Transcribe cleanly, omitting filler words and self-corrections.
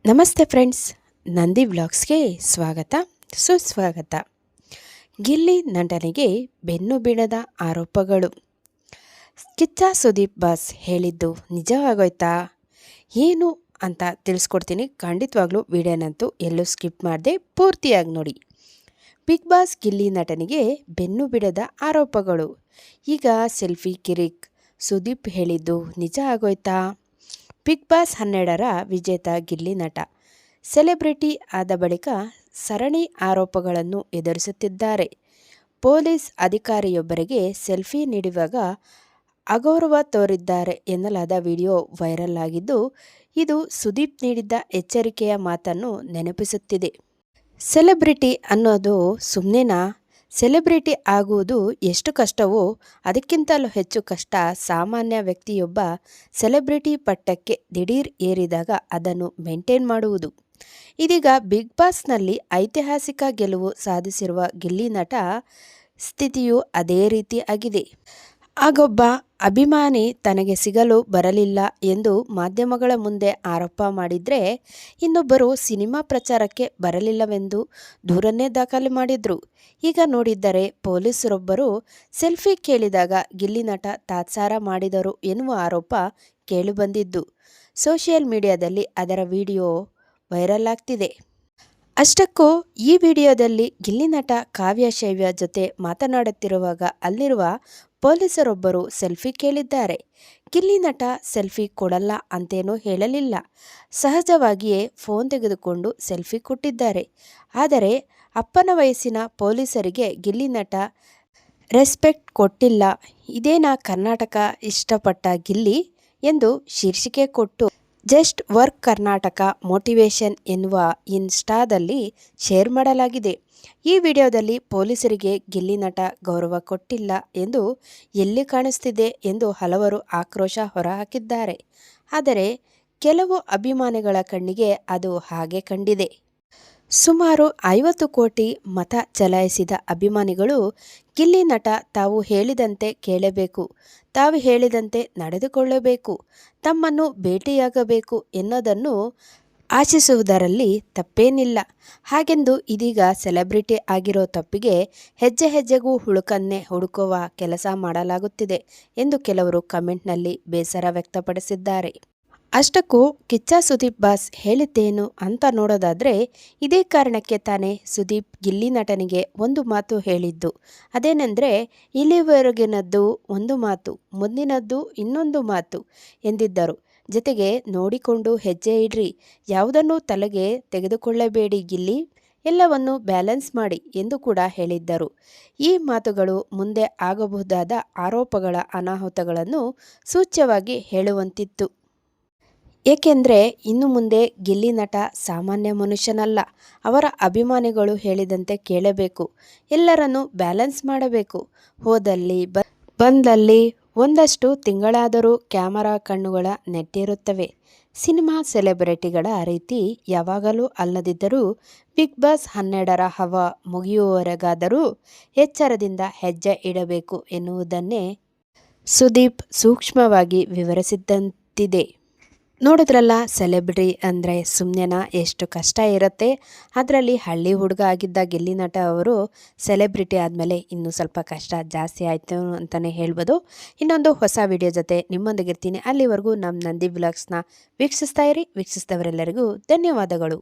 ನಮಸ್ತೆ ಫ್ರೆಂಡ್ಸ್, ನಂದಿ ವ್ಲಾಗ್ಸ್ಗೆ ಸ್ವಾಗತ ಸುಸ್ವಾಗತ. ಗಿಲ್ಲಿ ನಟನಿಗೆ ಬೆನ್ನು ಬಿಡದ ಆರೋಪಗಳು. ಕಿಚ್ಚ ಸುದೀಪ್ ಬಾಸ್ ಹೇಳಿದ್ದು ನಿಜವಾಗೋಯ್ತಾ ಏನು ಅಂತ ತಿಳಿಸ್ಕೊಡ್ತೀನಿ. ಖಂಡಿತವಾಗ್ಲೂ ವಿಡಿಯೋನಂತೂ ಎಲ್ಲೂ ಸ್ಕಿಪ್ ಮಾಡದೆ ಪೂರ್ತಿಯಾಗಿ ನೋಡಿ. ಬಿಗ್ ಬಾಸ್ ಗಿಲ್ಲಿ ನಟನಿಗೆ ಬೆನ್ನು ಬಿಡದ ಆರೋಪಗಳು. ಈಗ ಸೆಲ್ಫಿ ಕಿರಿಕ್ ಸುದೀಪ್ ಹೇಳಿದ್ದು ನಿಜ ಆಗೋಯ್ತಾ? ಬಿಗ್ ಬಾಸ್ 12ರ ವಿಜೇತ ಗಿಲ್ಲಿ ನಟ ಸೆಲೆಬ್ರಿಟಿ ಆದ ಬಳಿಕ ಸರಣಿ ಆರೋಪಗಳನ್ನು ಎದುರಿಸುತ್ತಿದ್ದಾರೆ. ಪೊಲೀಸ್ ಅಧಿಕಾರಿಯೊಬ್ಬರಿಗೆ ಸೆಲ್ಫಿ ನೀಡುವಾಗ ಅಗೌರವ ತೋರಿದ್ದಾರೆ ಎನ್ನಲಾದ ವಿಡಿಯೋ ವೈರಲ್ ಆಗಿದ್ದು, ಇದು ಸುದೀಪ್ ನೀಡಿದ್ದ ಎಚ್ಚರಿಕೆಯ ಮಾತನ್ನು ನೆನಪಿಸುತ್ತಿದೆ. ಸೆಲೆಬ್ರಿಟಿ ಅನ್ನೋದು ಸುಮ್ಮನೆನಾ? ಸೆಲೆಬ್ರಿಟಿ ಆಗುವುದು ಎಷ್ಟು ಕಷ್ಟವೋ ಅದಕ್ಕಿಂತಲೂ ಹೆಚ್ಚು ಕಷ್ಟ ಸಾಮಾನ್ಯ ವ್ಯಕ್ತಿಯೊಬ್ಬ ಸೆಲೆಬ್ರಿಟಿ ಪಟ್ಟಕ್ಕೆ ದಿಢೀರ್ ಏರಿದಾಗ ಅದನ್ನು ಮೇಂಟೈನ್ ಮಾಡುವುದು. ಇದೀಗ ಬಿಗ್ ಬಾಸ್ನಲ್ಲಿ ಐತಿಹಾಸಿಕ ಗೆಲುವು ಸಾಧಿಸಿರುವ ಗಿಲ್ಲಿ ನಟ ಸ್ಥಿತಿಯೂ ಅದೇ ರೀತಿ ಆಗಿದೆ. ಆಗೊಬ್ಬ ಅಭಿಮಾನಿ ತನಗೆ ಸಿಗಲು ಬರಲಿಲ್ಲ ಎಂದು ಮಾಧ್ಯಮಗಳ ಮುಂದೆ ಆರೋಪ ಮಾಡಿದರೆ, ಇನ್ನೊಬ್ಬರು ಸಿನಿಮಾ ಪ್ರಚಾರಕ್ಕೆ ಬರಲಿಲ್ಲವೆಂದು ದೂರನ್ನೇ ದಾಖಲು ಮಾಡಿದ್ರು. ಈಗ ನೋಡಿದ್ದರೆ ಪೊಲೀಸರೊಬ್ಬರು ಸೆಲ್ಫಿ ಕೇಳಿದಾಗ ಗಿಲ್ಲಿ ನಟ ತಾತ್ಸಾರ ಮಾಡಿದರು ಎನ್ನುವ ಆರೋಪ ಕೇಳಿಬಂದಿದ್ದು, ಸೋಷಿಯಲ್ ಮೀಡಿಯಾದಲ್ಲಿ ಅದರ ವಿಡಿಯೋ ವೈರಲ್ ಆಗ್ತಿದೆ. ಅಷ್ಟಕ್ಕೂ ಈ ವಿಡಿಯೋದಲ್ಲಿ ಗಿಲ್ಲಿ ನಟ ಕಾವ್ಯ ಶೈವ್ಯ ಜೊತೆ ಮಾತನಾಡುತ್ತಿರುವಾಗ ಅಲ್ಲಿರುವ ಪೊಲೀಸರೊಬ್ಬರು ಸೆಲ್ಫಿ ಕೇಳಿದ್ದಾರೆ. ಗಿಲ್ಲಿ ನಟ ಸೆಲ್ಫಿ ಕೊಡಲ್ಲ ಅಂತೇನೂ ಹೇಳಲಿಲ್ಲ. ಸಹಜವಾಗಿಯೇ ಫೋನ್ ತೆಗೆದುಕೊಂಡು ಸೆಲ್ಫಿ ಕೊಟ್ಟಿದ್ದಾರೆ. ಆದರೆ ಅಪ್ಪನ ವಯಸ್ಸಿನ ಪೊಲೀಸರಿಗೆ ಗಿಲ್ಲಿ ನಟ ರೆಸ್ಪೆಕ್ಟ್ ಕೊಟ್ಟಿಲ್ಲ. ಇದೇನಾ ಕರ್ನಾಟಕ ಇಷ್ಟಪಟ್ಟ ಗಿಲ್ಲಿ ಎಂದು ಶೀರ್ಷಿಕೆ ಕೊಟ್ಟು ಜಸ್ಟ್ ವರ್ಕ್ ಕರ್ನಾಟಕ ಮೋಟಿವೇಶನ್ ಎನ್ನುವ ಇನ್ಸ್ಟಾದಲ್ಲಿ ಶೇರ್ ಮಾಡಲಾಗಿದೆ. ಈ ವಿಡಿಯೋದಲ್ಲಿ ಪೊಲೀಸರಿಗೆ ಗಿಲ್ಲಿ ನಟ ಗೌರವ ಕೊಟ್ಟಿಲ್ಲ ಎಂದು ಎಲ್ಲಿ ಕಾಣಿಸ್ತಿದೆ ಎಂದು ಹಲವರು ಆಕ್ರೋಶ ಹೊರಹಾಕಿದ್ದಾರೆ. ಆದರೆ ಕೆಲವು ಅಭಿಮಾನಿಗಳ ಕಣ್ಣಿಗೆ ಅದು ಹಾಗೆ ಕಂಡಿದೆ. ಸುಮಾರು 50 ಕೋಟಿ ಮತ ಚಲಾಯಿಸಿದ ಅಭಿಮಾನಿಗಳು ಗಿಲ್ಲಿ ನಟ ತಾವು ಹೇಳಿದಂತೆ ಕೇಳಬೇಕು, ತಾವು ಹೇಳಿದಂತೆ ನಡೆದುಕೊಳ್ಳಬೇಕು, ತಮ್ಮನ್ನು ಭೇಟಿಯಾಗಬೇಕು ಎನ್ನುವುದನ್ನು ಆಶಿಸುವುದರಲ್ಲಿ ತಪ್ಪೇನಿಲ್ಲ. ಹಾಗೆಂದು ಇದೀಗ ಸೆಲೆಬ್ರಿಟಿ ಆಗಿರೋ ತಪ್ಪಿಗೆ ಹೆಜ್ಜೆ ಹೆಜ್ಜೆಗೂ ಹುಳುಕನ್ನೇ ಹುಡುಕುವ ಕೆಲಸ ಮಾಡಲಾಗುತ್ತಿದೆ ಎಂದು ಕೆಲವರು ಕಮೆಂಟ್ನಲ್ಲಿ ಬೇಸರ ವ್ಯಕ್ತಪಡಿಸಿದ್ದಾರೆ. ಅಷ್ಟಕ್ಕೂ ಕಿಚ್ಚ ಸುದೀಪ್ ಬಾಸ್ ಹೇಳಿದ್ದೇನು ಅಂತ ನೋಡೋದಾದರೆ, ಇದೇ ಕಾರಣಕ್ಕೆ ತಾನೇ ಸುದೀಪ್ ಗಿಲ್ಲಿ ನಟನಿಗೆ ಒಂದು ಮಾತು ಹೇಳಿದ್ದು. ಅದೇನೆಂದರೆ, ಇಲ್ಲಿವರೆಗಿನದ್ದು ಒಂದು ಮಾತು, ಮುಂದಿನದ್ದು ಇನ್ನೊಂದು ಮಾತು ಎಂದಿದ್ದರು. ಜೊತೆಗೆ ನೋಡಿಕೊಂಡು ಹೆಜ್ಜೆ ಇಡ್ರಿ, ಯಾವುದನ್ನು ತಲೆಗೆ ತೆಗೆದುಕೊಳ್ಳಬೇಡಿ ಗಿಲ್ಲಿ, ಎಲ್ಲವನ್ನು ಬ್ಯಾಲೆನ್ಸ್ ಮಾಡಿ ಎಂದು ಕೂಡ ಹೇಳಿದ್ದರು. ಈ ಮಾತುಗಳು ಮುಂದೆ ಆಗಬಹುದಾದ ಆರೋಪಗಳ ಅನಾಹುತಗಳನ್ನು ಸೂಚ್ಯವಾಗಿ ಹೇಳುವಂತಿತ್ತು. ಏಕೆಂದರೆ ಇನ್ನು ಮುಂದೆ ಗಿಲ್ಲಿ ನಟ ಸಾಮಾನ್ಯ ಮನುಷ್ಯನಲ್ಲ. ಅವರ ಅಭಿಮಾನಿಗಳು ಹೇಳಿದಂತೆ ಕೇಳಬೇಕು, ಎಲ್ಲರನ್ನೂ ಬ್ಯಾಲೆನ್ಸ್ ಮಾಡಬೇಕು. ಹೋದಲ್ಲಿ ಬಂದಲ್ಲಿ ಒಂದಷ್ಟು ತಿಂಗಳಾದರೂ ಕ್ಯಾಮರಾ ಕಣ್ಣುಗಳ ನೆಟ್ಟಿರುತ್ತವೆ. ಸಿನಿಮಾ ಸೆಲೆಬ್ರಿಟಿಗಳ ರೀತಿ ಯಾವಾಗಲೂ ಅಲ್ಲದಿದ್ದರೂ ಬಿಗ್ ಬಾಸ್ 12ರ ಹವಾ ಮುಗಿಯುವವರೆಗಾದರೂ ಎಚ್ಚರದಿಂದ ಹೆಜ್ಜೆ ಇಡಬೇಕು ಎನ್ನುವುದನ್ನೇ ಸುದೀಪ್ ಸೂಕ್ಷ್ಮವಾಗಿ ವಿವರಿಸಿದಂತಿದೆ. ನೋಡಿದ್ರಲ್ಲ, ಸೆಲೆಬ್ರಿಟಿ ಅಂದರೆ ಸುಮ್ಮನೆನಾ? ಎಷ್ಟು ಕಷ್ಟ ಇರುತ್ತೆ. ಅದರಲ್ಲಿ ಹಳ್ಳಿ ಹುಡುಗ ಆಗಿದ್ದ ಗಿಲ್ಲಿ ನಟ ಅವರು ಸೆಲೆಬ್ರಿಟಿ ಆದಮೇಲೆ ಇನ್ನೂ ಸ್ವಲ್ಪ ಕಷ್ಟ ಜಾಸ್ತಿ ಆಯಿತು ಅಂತಲೇ ಹೇಳ್ಬೋದು. ಇನ್ನೊಂದು ಹೊಸ ವಿಡಿಯೋ ಜೊತೆ ನಿಮ್ಮೊಂದಿಗಿರ್ತೀನಿ. ಅಲ್ಲಿವರೆಗೂ ನಮ್ಮ ನಂದಿ ವ್ಲಾಗ್ಸ್ನ ವೀಕ್ಷಿಸ್ತಾ ಇರಿ. ವೀಕ್ಷಿಸಿದವರೆಲ್ಲರಿಗೂ ಧನ್ಯವಾದಗಳು.